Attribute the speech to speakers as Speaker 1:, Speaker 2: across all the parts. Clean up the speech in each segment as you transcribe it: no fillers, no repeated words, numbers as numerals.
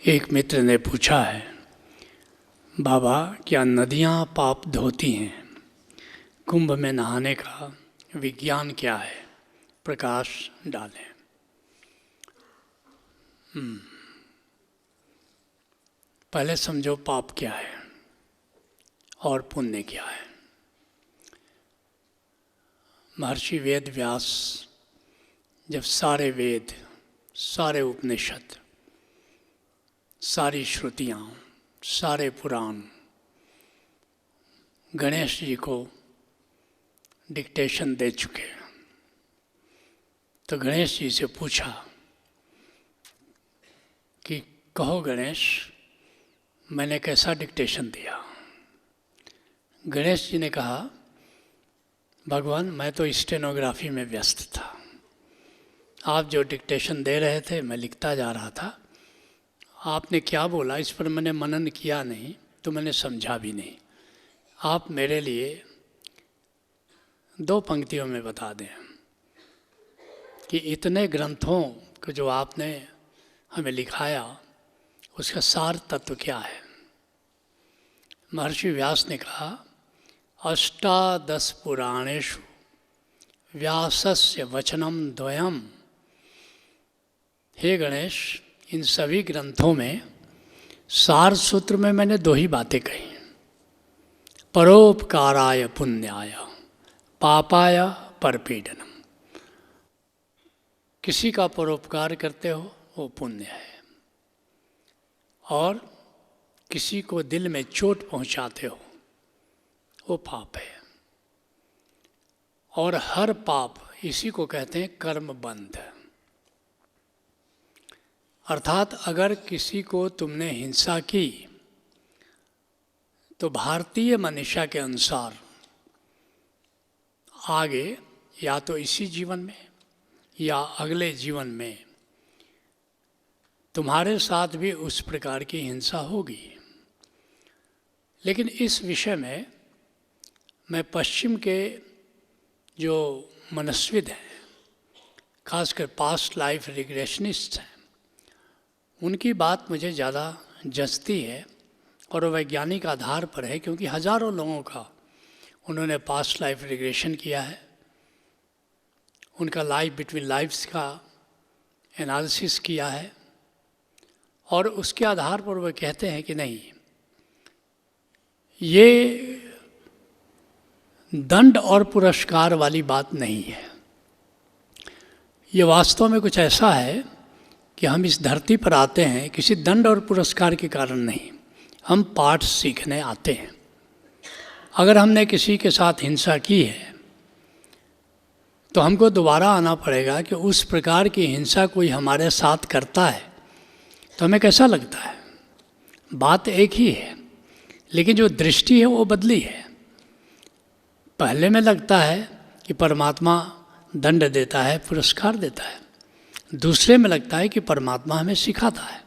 Speaker 1: एक मित्र ने पूछा है, बाबा क्या नदियाँ पाप धोती हैं? कुंभ में नहाने का विज्ञान क्या है? प्रकाश डालें। पहले समझो पाप क्या है और पुण्य क्या है। महर्षि वेद व्यास जब सारे वेद, सारे उपनिषद, सारी श्रुतियाँ, सारे पुराण गणेश जी को डिक्टेशन दे चुके, तो गणेश जी से पूछा कि कहो गणेश, मैंने कैसा डिक्टेशन दिया? गणेश जी ने कहा, भगवान मैं तो स्टेनोग्राफी में व्यस्त था, आप जो डिक्टेशन दे रहे थे मैं लिखता जा रहा था। आपने क्या बोला इस पर मैंने मनन किया नहीं, तो मैंने समझा भी नहीं। आप मेरे लिए 2 पंक्तियों में बता दें कि इतने ग्रंथों को जो आपने हमें लिखाया उसका सार तत्व क्या है। महर्षि व्यास ने कहा, 18 पुराणेषु व्यासस्य वचनम द्वयम। हे गणेश, इन सभी ग्रंथों में सार सूत्र में मैंने 2 ही बातें कही, परोपकाराय पुण्याय पापाय परपीडनम। किसी का परोपकार करते हो वो पुण्य है, और किसी को दिल में चोट पहुंचाते हो वो पाप है। और हर पाप, इसी को कहते हैं कर्म बंध। अर्थात अगर किसी को तुमने हिंसा की तो भारतीय मनीषा के अनुसार आगे या तो इसी जीवन में या अगले जीवन में तुम्हारे साथ भी उस प्रकार की हिंसा होगी। लेकिन इस विषय में मैं पश्चिम के जो मनस्विद हैं, खासकर पास्ट लाइफ रिग्रेशनिस्ट हैं, उनकी बात मुझे ज़्यादा जचती है और वैज्ञानिक आधार पर है, क्योंकि हज़ारों लोगों का उन्होंने पास्ट लाइफ रिग्रेशन किया है, उनका लाइफ बिटवीन लाइफ्स का एनालिसिस किया है, और उसके आधार पर वह कहते हैं कि नहीं, ये दंड और पुरस्कार वाली बात नहीं है। ये वास्तव में कुछ ऐसा है कि हम इस धरती पर आते हैं किसी दंड और पुरस्कार के कारण नहीं, हम पाठ सीखने आते हैं। अगर हमने किसी के साथ हिंसा की है तो हमको दोबारा आना पड़ेगा कि उस प्रकार की हिंसा कोई हमारे साथ करता है तो हमें कैसा लगता है। बात एक ही है, लेकिन जो दृष्टि है वो बदली है। पहले में लगता है कि परमात्मा दंड देता है, पुरस्कार देता है, दूसरे में लगता है कि परमात्मा हमें सिखाता है।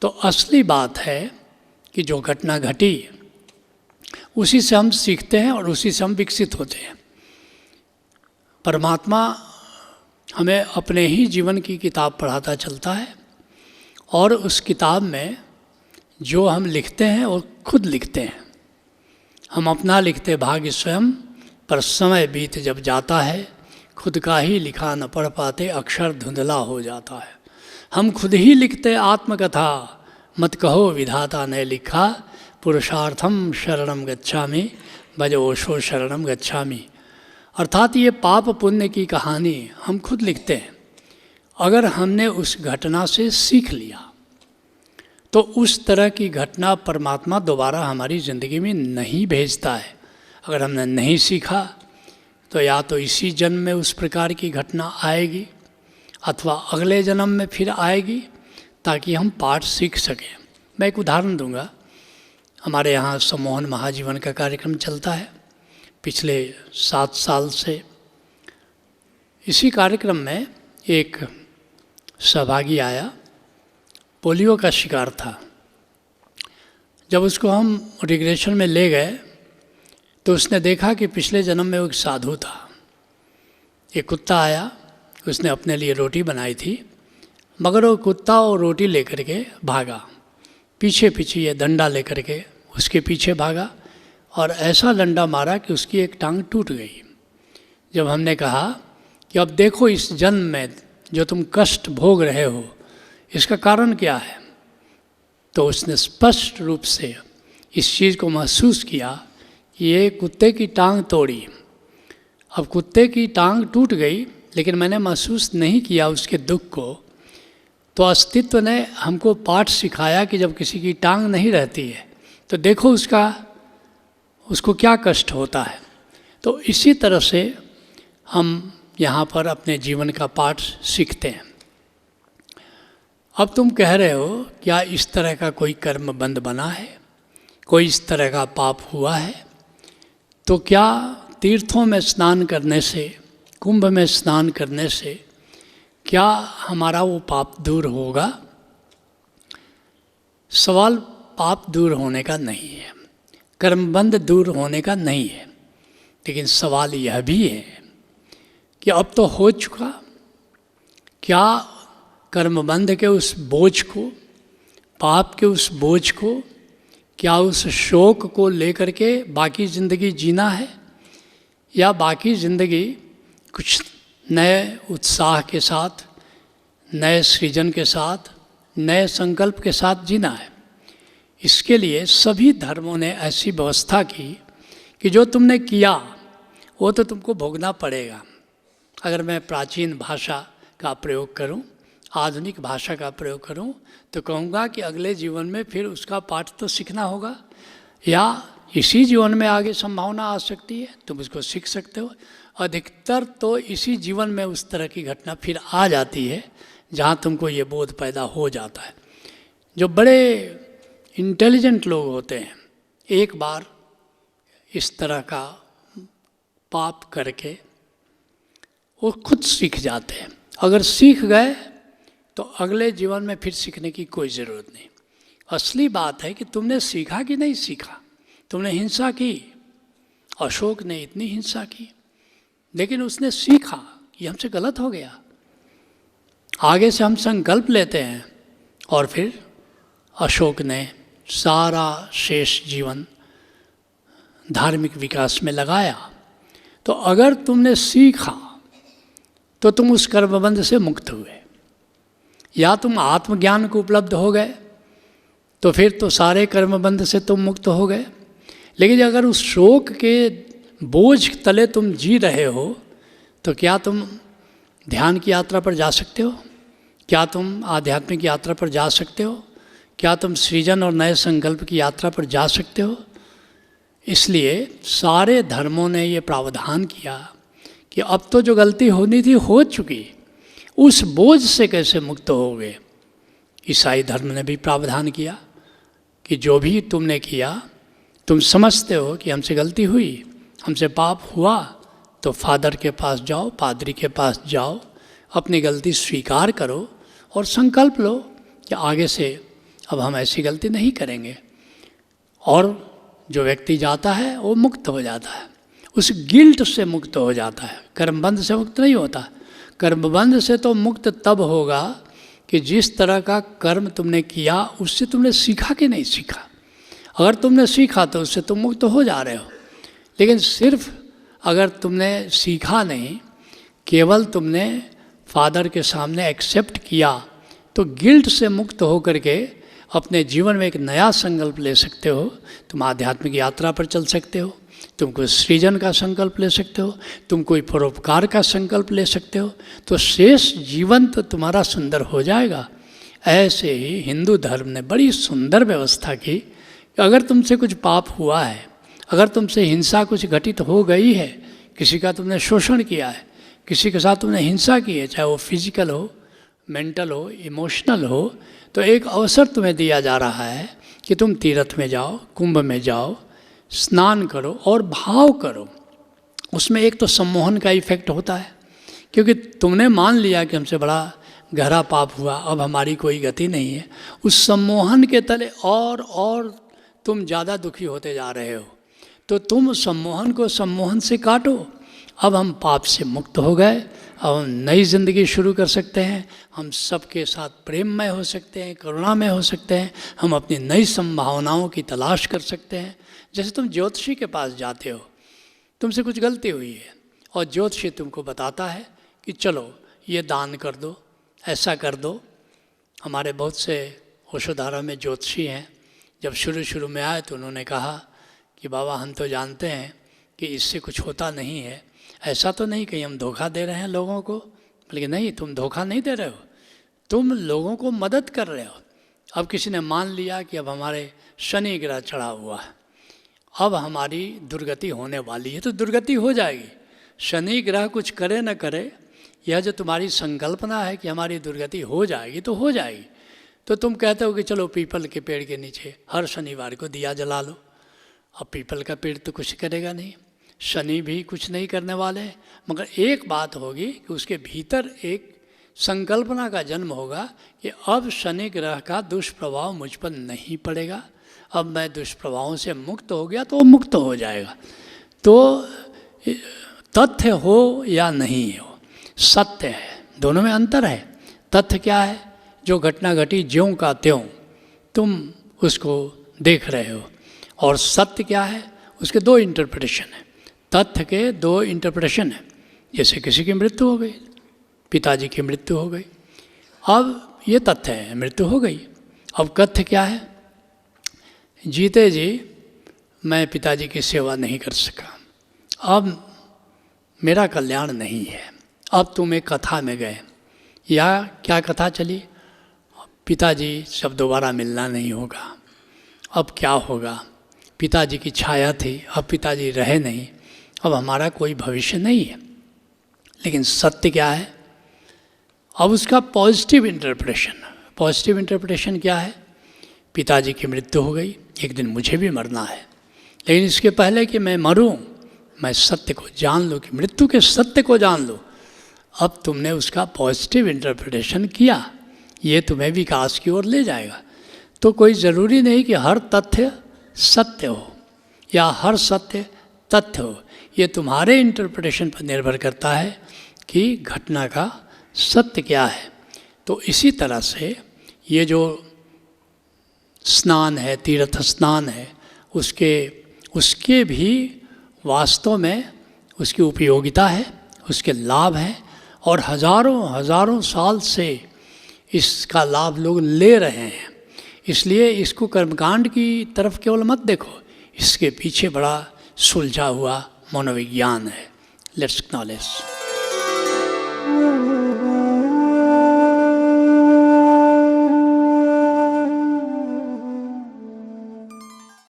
Speaker 1: तो असली बात है कि जो घटना घटी उसी से हम सीखते हैं और उसी से हम विकसित होते हैं। परमात्मा हमें अपने ही जीवन की किताब पढ़ाता चलता है, और उस किताब में जो हम लिखते हैं वो खुद लिखते हैं। हम अपना लिखते भाग्य स्वयं, पर समय बीत जब जाता है खुद का ही लिखा न पढ़ पाते, अक्षर धुंधला हो जाता है। हम खुद ही लिखते आत्मकथा, मत कहो विधाता ने लिखा, पुरुषार्थम शरणम गच्छामि, भज ओशो शरणम गच्छामि। अर्थात ये पाप पुण्य की कहानी हम खुद लिखते हैं। अगर हमने उस घटना से सीख लिया तो उस तरह की घटना परमात्मा दोबारा हमारी ज़िंदगी में नहीं भेजता है। अगर हमने नहीं सीखा तो या तो इसी जन्म में उस प्रकार की घटना आएगी अथवा अगले जन्म में फिर आएगी, ताकि हम पाठ सीख सकें। मैं एक उदाहरण दूंगा। हमारे यहाँ सम्मोहन महाजीवन का कार्यक्रम चलता है पिछले 7 साल से। इसी कार्यक्रम में एक सहभागी आया, पोलियो का शिकार था। जब उसको हम रिग्रेशन में ले गए तो उसने देखा कि पिछले जन्म में वो एक साधु था। एक कुत्ता आया, उसने अपने लिए रोटी बनाई थी मगर वो कुत्ता वो रोटी लेकर के भागा, पीछे पीछे ये डंडा लेकर के उसके पीछे भागा और ऐसा डंडा मारा कि उसकी एक टांग टूट गई। जब हमने कहा कि अब देखो इस जन्म में जो तुम कष्ट भोग रहे हो इसका कारण क्या है, तो उसने स्पष्ट रूप से इस चीज़ को महसूस किया कि ये कुत्ते की टांग तोड़ी। अब कुत्ते की टांग टूट गई लेकिन मैंने महसूस नहीं किया उसके दुख को। तो अस्तित्व ने हमको पाठ सिखाया कि जब किसी की टांग नहीं रहती है तो देखो उसको क्या कष्ट होता है। तो इसी तरह से हम यहाँ पर अपने जीवन का पाठ सीखते हैं। अब तुम कह रहे हो क्या इस तरह का कोई कर्म बंध बना है, कोई इस तरह का पाप हुआ है, तो क्या तीर्थों में स्नान करने से, कुंभ में स्नान करने से क्या हमारा वो पाप दूर होगा? सवाल पाप दूर होने का नहीं है, कर्मबंध दूर होने का नहीं है, लेकिन सवाल यह भी है कि अब तो हो चुका, क्या कर्मबंध के उस बोझ को, पाप के उस बोझ को, क्या उस शोक को लेकर के बाकी ज़िंदगी जीना है, या बाकी ज़िंदगी कुछ नए उत्साह के साथ, नए सृजन के साथ, नए संकल्प के साथ जीना है? इसके लिए सभी धर्मों ने ऐसी व्यवस्था की कि जो तुमने किया वो तो तुमको भोगना पड़ेगा। अगर मैं प्राचीन भाषा का प्रयोग करूं, आधुनिक भाषा का प्रयोग करूं, तो कहूँगा कि अगले जीवन में फिर उसका पाठ तो सीखना होगा, या इसी जीवन में आगे संभावना आ सकती है, तुम उसको सीख सकते हो। अधिकतर तो इसी जीवन में उस तरह की घटना फिर आ जाती है जहाँ तुमको ये बोध पैदा हो जाता है। जो बड़े इंटेलिजेंट लोग होते हैं एक बार इस तरह का पाप करके वो खुद सीख जाते हैं। अगर सीख गए तो अगले जीवन में फिर सीखने की कोई ज़रूरत नहीं। असली बात है कि तुमने सीखा कि नहीं सीखा। तुमने हिंसा की, अशोक ने इतनी हिंसा की, लेकिन उसने सीखा कि हमसे गलत हो गया। आगे से हम संकल्प लेते हैं और फिर अशोक ने सारा शेष जीवन धार्मिक विकास में लगाया। तो अगर तुमने सीखा तो तुम उस कर्मबंध से मुक्त हुए, या तुम आत्मज्ञान को उपलब्ध हो गए तो फिर तो सारे कर्मबंध से तुम मुक्त हो गए। लेकिन अगर उस शोक के बोझ तले तुम जी रहे हो तो क्या तुम ध्यान की यात्रा पर जा सकते हो? क्या तुम आध्यात्मिक यात्रा पर जा सकते हो? क्या तुम सृजन और नए संकल्प की यात्रा पर जा सकते हो? इसलिए सारे धर्मों ने ये प्रावधान किया कि अब तो जो गलती होनी थी हो चुकी, उस बोझ से कैसे मुक्त होगे। ईसाई धर्म ने भी प्रावधान किया कि जो भी तुमने किया, तुम समझते हो कि हमसे गलती हुई, हमसे पाप हुआ, तो फादर के पास जाओ, पादरी के पास जाओ, अपनी गलती स्वीकार करो और संकल्प लो कि आगे से अब हम ऐसी गलती नहीं करेंगे। और जो व्यक्ति जाता है वो मुक्त हो जाता है, उस गिल्ट से मुक्त हो जाता है, कर्मबंध से मुक्त नहीं होता। कर्मबंध से तो मुक्त तब होगा कि जिस तरह का कर्म तुमने किया उससे तुमने सीखा कि नहीं सीखा। अगर तुमने सीखा तो उससे तुम मुक्त हो जा रहे हो। लेकिन सिर्फ अगर तुमने सीखा नहीं, केवल तुमने फादर के सामने एक्सेप्ट किया, तो गिल्ट से मुक्त हो करके अपने जीवन में एक नया संकल्प ले सकते हो। तुम आध्यात्मिक यात्रा पर चल सकते हो, तुम कोई सृजन का संकल्प ले सकते हो, तुम कोई परोपकार का संकल्प ले सकते हो, तो शेष जीवन तो तुम्हारा सुंदर हो जाएगा। ऐसे ही हिंदू धर्म ने बड़ी सुंदर व्यवस्था की कि अगर तुमसे कुछ पाप हुआ है, अगर तुमसे हिंसा कुछ घटित हो गई है, किसी का तुमने शोषण किया है, किसी के साथ तुमने हिंसा की है, चाहे वो फिजिकल हो, मेंटल हो, इमोशनल हो, तो एक अवसर तुम्हें दिया जा रहा है कि तुम तीर्थ में जाओ, कुंभ में जाओ, स्नान करो और भाव करो। उसमें एक तो सम्मोहन का इफेक्ट होता है, क्योंकि तुमने मान लिया कि हमसे बड़ा गहरा पाप हुआ, अब हमारी कोई गति नहीं है। उस सम्मोहन के तले और तुम ज़्यादा दुखी होते जा रहे हो। तो तुम सम्मोहन को सम्मोहन से काटो। अब हम पाप से मुक्त हो गए, हम नई ज़िंदगी शुरू कर सकते हैं, हम सबके साथ प्रेममय हो सकते हैं, करुणामय हो सकते हैं, हम अपनी नई संभावनाओं की तलाश कर सकते हैं। जैसे तुम ज्योतिषी के पास जाते हो, तुमसे कुछ गलती हुई है और ज्योतिषी तुमको बताता है कि चलो ये दान कर दो, ऐसा कर दो। हमारे बहुत से ओशोधारा में ज्योतिषी हैं, जब शुरू शुरू में आए तो उन्होंने कहा कि बाबा हम तो जानते हैं कि इससे कुछ होता नहीं है, ऐसा तो नहीं कहीं हम धोखा दे रहे हैं लोगों को। बल्कि नहीं, तुम धोखा नहीं दे रहे हो, तुम लोगों को मदद कर रहे हो। अब किसी ने मान लिया कि अब हमारे शनि ग्रह चढ़ा हुआ है, अब हमारी दुर्गति होने वाली है, तो दुर्गति हो जाएगी। शनि ग्रह कुछ करे न करे, यह जो तुम्हारी संकल्पना है कि हमारी दुर्गति हो जाएगी तो हो जाएगी। तो तुम कहते हो कि चलो पीपल के पेड़ के नीचे हर शनिवार को दिया जला लो। अब पीपल का पेड़ तो कुछ करेगा नहीं, शनि भी कुछ नहीं करने वाले, मगर एक बात होगी कि उसके भीतर एक संकल्पना का जन्म होगा कि अब शनि ग्रह का दुष्प्रभाव मुझ पर नहीं पड़ेगा, अब मैं दुष्प्रभावों से मुक्त हो गया तो मुक्त हो जाएगा। तो तथ्य हो या नहीं हो, सत्य है, दोनों में अंतर है। तथ्य क्या है? जो घटना घटी ज्यों का त्यों तुम उसको देख रहे हो, और सत्य क्या है? उसके दो इंटरप्रिटेशन है। तथ्य के दो इंटरप्रिटेशन है। जैसे किसी की मृत्यु हो गई, पिताजी की मृत्यु हो गई, अब ये तथ्य है, मृत्यु हो गई। अब कथ्य क्या है? जीते जी मैं पिताजी की सेवा नहीं कर सका, अब मेरा कल्याण नहीं है। अब तुम एक कथा में गए, या क्या कथा चली? पिताजी सब दोबारा मिलना नहीं होगा, अब क्या होगा? पिताजी की छाया थी, अब पिताजी रहे नहीं, अब हमारा कोई भविष्य नहीं है। लेकिन सत्य क्या है? अब उसका पॉजिटिव इंटरप्रिटेशन क्या है? पिताजी की मृत्यु हो गई, एक दिन मुझे भी मरना है, लेकिन इसके पहले कि मैं मरूं, मैं सत्य को जान लूँ, कि मृत्यु के सत्य को जान लूँ। अब तुमने उसका पॉजिटिव इंटरप्रिटेशन किया, ये तुम्हें विकास की ओर ले जाएगा। तो कोई ज़रूरी नहीं कि हर तथ्य सत्य हो या हर सत्य तथ्य हो, ये तुम्हारे इंटरप्रिटेशन पर निर्भर करता है कि घटना का सत्य क्या है। तो इसी तरह से ये जो स्नान है, तीर्थ स्नान है, उसके भी वास्तव में उसकी उपयोगिता है, उसके लाभ हैं, और हजारों साल से इसका लाभ लोग ले रहे हैं। इसलिए इसको कर्मकांड की तरफ केवल मत देखो, इसके पीछे बड़ा सुलझा हुआ मनोविज्ञान है। Let's acknowledge.